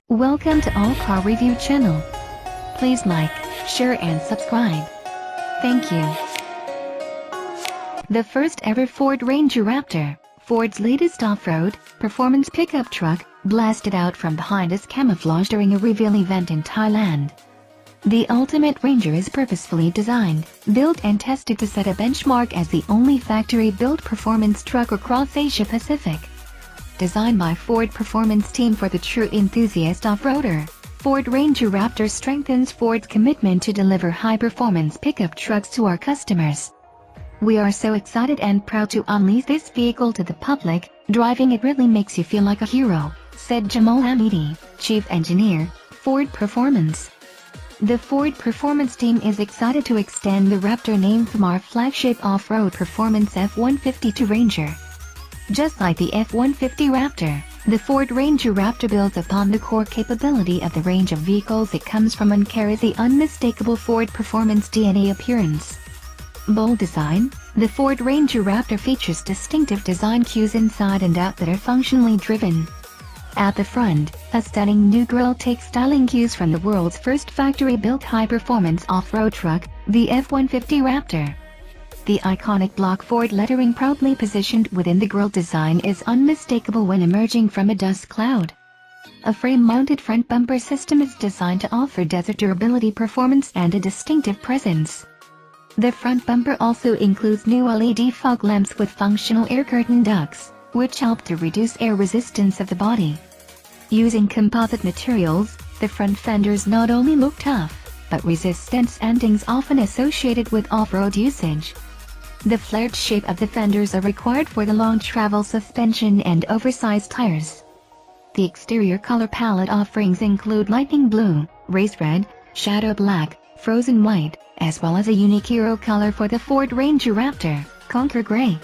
Welcome to All Car Review channel. Please like, share and subscribe. Thank you. The first ever Ford Ranger Raptor, Ford's latest off-road, performance pickup truck, blasted out from behind as camouflage during a reveal event in Thailand. The Ultimate Ranger is purposefully designed, built and tested to set a benchmark as the only factory-built performance truck across Asia Pacific. Designed by Ford Performance Team for the true enthusiast off-roader, Ford Ranger Raptor strengthens Ford's commitment to deliver high-performance pickup trucks to our customers. We are so excited and proud to unleash this vehicle to the public. Driving it really makes you feel like a hero, said Jamal Hameedi, Chief Engineer, Ford Performance. The Ford Performance Team is excited to extend the Raptor name from our flagship off-road performance F-150 Ranger. Just like the F-150 Raptor, the Ford Ranger Raptor builds upon the core capability of the range of vehicles it comes from and carries the unmistakable Ford Performance DNA appearance. Bold design, the Ford Ranger Raptor features distinctive design cues inside and out that are functionally driven. At the front, a stunning new grille takes styling cues from the world's first factory-built high-performance off-road truck, the F-150 Raptor. The iconic block Ford lettering proudly positioned within the grille design is unmistakable when emerging from a dust cloud. A frame-mounted front bumper system is designed to offer desert durability, performance and a distinctive presence. The front bumper also includes new LED fog lamps with functional air curtain ducts, which help to reduce air resistance of the body. Using composite materials, the front fenders not only look tough, but resist dent sandings often associated with off-road usage. The flared shape of the fenders are required for the long travel suspension and oversized tires. The exterior color palette offerings include lightning blue, race red, shadow black, frozen white, as well as a unique hero color for the Ford Ranger Raptor, Conquer Gray.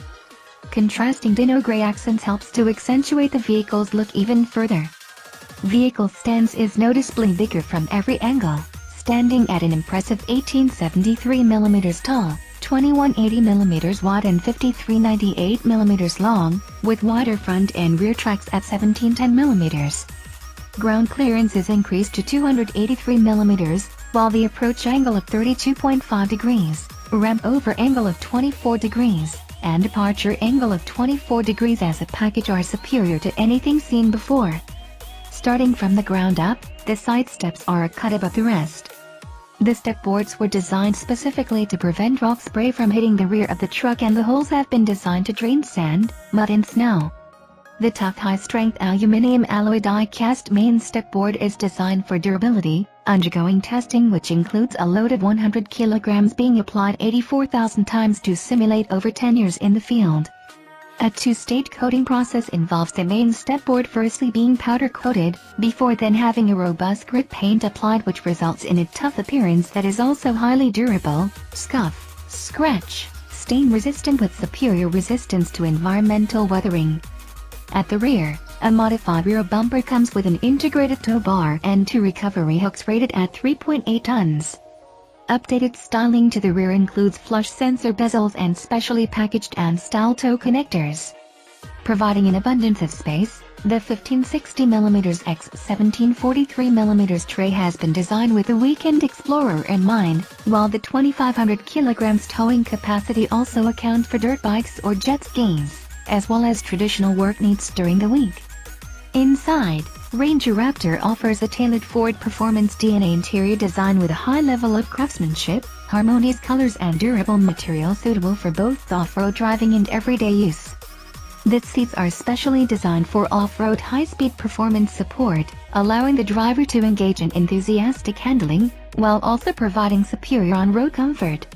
Contrasting dino gray accents helps to accentuate the vehicle's look even further. Vehicle stance is noticeably bigger from every angle, standing at an impressive 1873 mm tall, 2180 mm wide and 5398 mm long, with wider front and rear tracks at 1710 mm. Ground clearance is increased to 283 mm, while the approach angle of 32.5 degrees, ramp over angle of 24 degrees, and departure angle of 24 degrees as a package are superior to anything seen before. Starting from the ground up, the side steps are a cut above the rest. The step boards were designed specifically to prevent rock spray from hitting the rear of the truck, and the holes have been designed to drain sand, mud and snow. The tough high-strength aluminum alloy die-cast main step board is designed for durability, undergoing testing which includes a load of 100 kilograms being applied 84,000 times to simulate over 10 years in the field. A two-stage coating process involves the main stepboard firstly being powder-coated, before then having a robust grit paint applied, which results in a tough appearance that is also highly durable, scuff, scratch, stain-resistant with superior resistance to environmental weathering. At the rear, a modified rear bumper comes with an integrated tow bar and two recovery hooks rated at 3.8 tons. Updated styling to the rear includes flush sensor bezels and specially packaged and style tow connectors. Providing an abundance of space, the 1560mm x 1743mm tray has been designed with the weekend explorer in mind, while the 2,500 kilograms towing capacity also accounts for dirt bikes or jet skis, as well as traditional work needs during the week. Inside, Ranger Raptor offers a tailored Ford Performance DNA interior design with a high level of craftsmanship, harmonious colors and durable material suitable for both off-road driving and everyday use. The seats are specially designed for off-road high-speed performance support, allowing the driver to engage in enthusiastic handling, while also providing superior on-road comfort.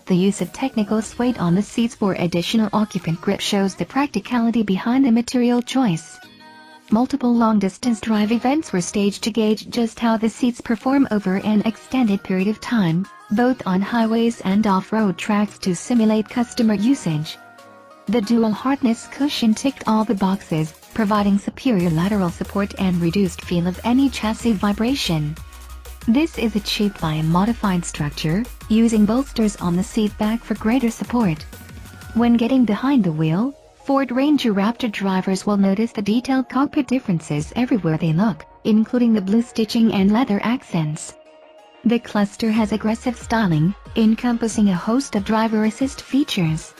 The use of technical suede on the seats for additional occupant grip shows the practicality behind the material choice. Multiple long-distance drive events were staged to gauge just how the seats perform over an extended period of time, both on highways and off-road tracks to simulate customer usage. The dual hardness cushion ticked all the boxes, providing superior lateral support and reduced feel of any chassis vibration. This is achieved by a modified structure, using bolsters on the seat back for greater support. When getting behind the wheel, Ford Ranger Raptor drivers will notice the detailed cockpit differences everywhere they look, including the blue stitching and leather accents. The cluster has aggressive styling, encompassing a host of driver assist features.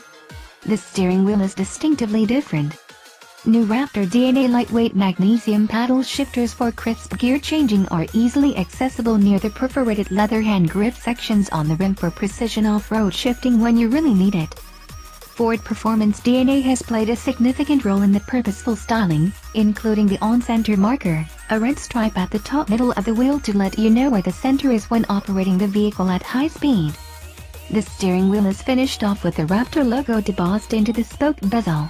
The steering wheel is distinctively different. New Raptor DNA lightweight magnesium paddle shifters for crisp gear changing are easily accessible near the perforated leather hand grip sections on the rim for precision off-road shifting when you really need it. Ford Performance DNA has played a significant role in the purposeful styling, including the on-center marker, a red stripe at the top middle of the wheel to let you know where the center is when operating the vehicle at high speed. The steering wheel is finished off with the Raptor logo embossed into the spoke bezel.